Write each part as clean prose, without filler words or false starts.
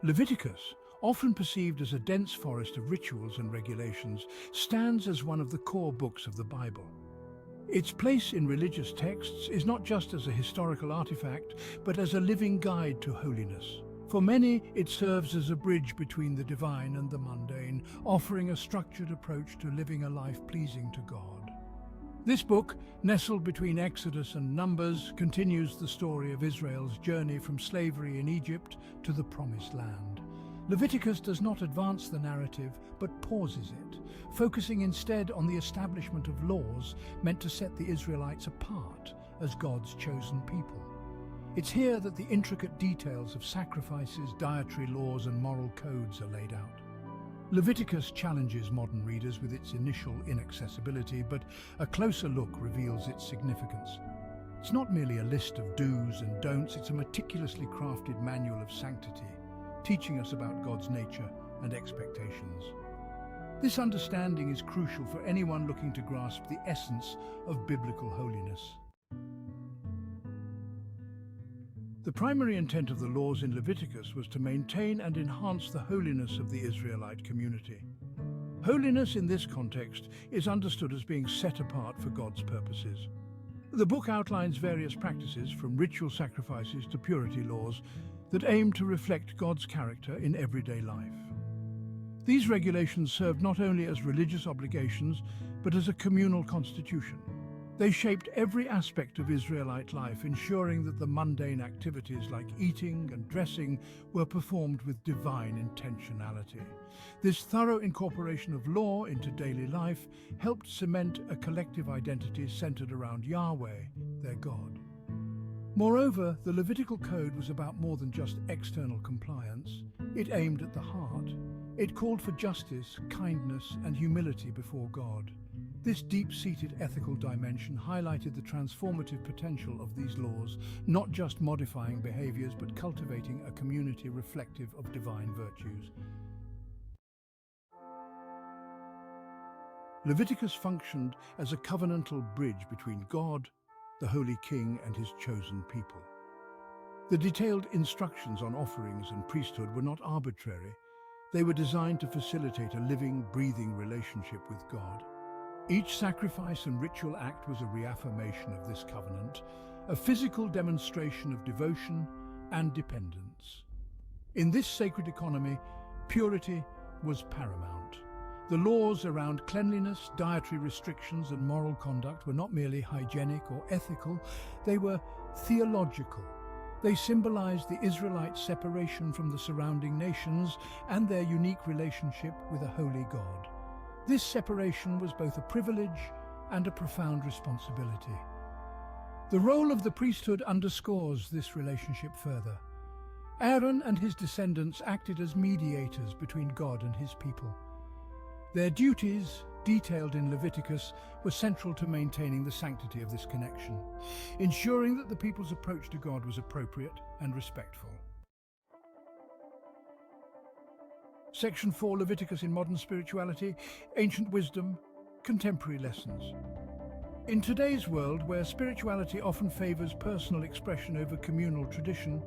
Leviticus, often perceived as a dense forest of rituals and regulations, stands as one of the core books of the Bible. Its place in religious texts is not just as a historical artifact, but as a living guide to holiness. For many, it serves as a bridge between the divine and the mundane, offering a structured approach to living a life pleasing to God. This book, nestled between Exodus and Numbers, continues the story of Israel's journey from slavery in Egypt to the Promised Land. Leviticus does not advance the narrative, but pauses it, focusing instead on the establishment of laws meant to set the Israelites apart as God's chosen people. It's here that the intricate details of sacrifices, dietary laws, and moral codes are laid out. Leviticus challenges modern readers with its initial inaccessibility, but a closer look reveals its significance. It's not merely a list of do's and don'ts, it's a meticulously crafted manual of sanctity, teaching us about God's nature and expectations. This understanding is crucial for anyone looking to grasp the essence of biblical holiness. The primary intent of the laws in Leviticus was to maintain and enhance the holiness of the Israelite community. Holiness in this context is understood as being set apart for God's purposes. The book outlines various practices, from ritual sacrifices to purity laws, that aim to reflect God's character in everyday life. These regulations served not only as religious obligations, but as a communal constitution. They shaped every aspect of Israelite life, ensuring that the mundane activities like eating and dressing were performed with divine intentionality. This thorough incorporation of law into daily life helped cement a collective identity centered around Yahweh, their God. Moreover, the Levitical code was about more than just external compliance. It aimed at the heart. It called for justice, kindness, and humility before God. This deep-seated ethical dimension highlighted the transformative potential of these laws, not just modifying behaviors, but cultivating a community reflective of divine virtues. Leviticus functioned as a covenantal bridge between God, the Holy King, and his chosen people. The detailed instructions on offerings and priesthood were not arbitrary. They were designed to facilitate a living, breathing relationship with God. Each sacrifice and ritual act was a reaffirmation of this covenant, a physical demonstration of devotion and dependence. In this sacred economy, purity was paramount. The laws around cleanliness, dietary restrictions, and moral conduct were not merely hygienic or ethical, they were theological. They symbolized the Israelites' separation from the surrounding nations and their unique relationship with a holy God. This separation was both a privilege and a profound responsibility. The role of the priesthood underscores this relationship further. Aaron and his descendants acted as mediators between God and his people. Their duties, detailed in Leviticus, were central to maintaining the sanctity of this connection, ensuring that the people's approach to God was appropriate and respectful. Section 4, Leviticus in Modern Spirituality, Ancient Wisdom, Contemporary Lessons. In today's world, where spirituality often favors personal expression over communal tradition,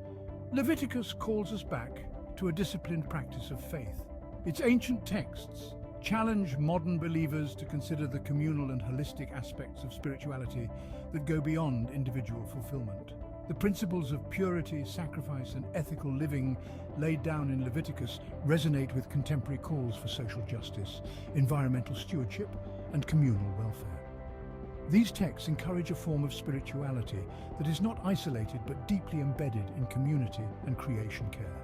Leviticus calls us back to a disciplined practice of faith. Its ancient texts challenge modern believers to consider the communal and holistic aspects of spirituality that go beyond individual fulfillment. The principles of purity, sacrifice, and ethical living laid down in Leviticus resonate with contemporary calls for social justice, environmental stewardship, and communal welfare. These texts encourage a form of spirituality that is not isolated but deeply embedded in community and creation care.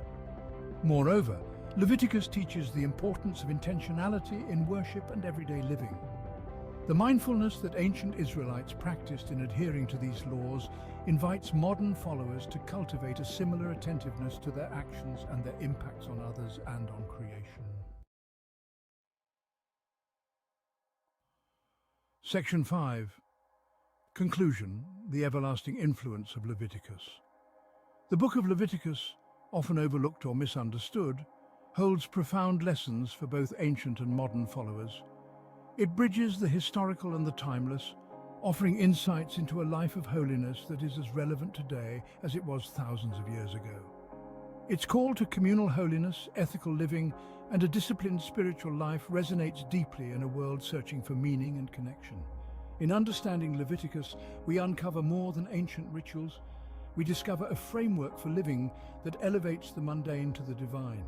Moreover, Leviticus teaches the importance of intentionality in worship and everyday living. The mindfulness that ancient Israelites practiced in adhering to these laws invites modern followers to cultivate a similar attentiveness to their actions and their impacts on others and on creation. Section 5. Conclusion: the everlasting influence of Leviticus. The book of Leviticus, often overlooked or misunderstood, holds profound lessons for both ancient and modern followers. It bridges the historical and the timeless, offering insights into a life of holiness that is as relevant today as it was thousands of years ago. Its call to communal holiness, ethical living, and a disciplined spiritual life resonates deeply in a world searching for meaning and connection. In understanding Leviticus, we uncover more than ancient rituals. We discover a framework for living that elevates the mundane to the divine.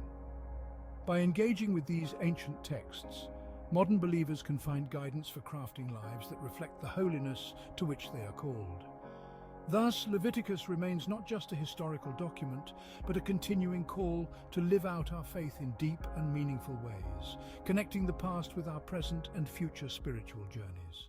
By engaging with these ancient texts, modern believers can find guidance for crafting lives that reflect the holiness to which they are called. Thus, Leviticus remains not just a historical document, but a continuing call to live out our faith in deep and meaningful ways, connecting the past with our present and future spiritual journeys.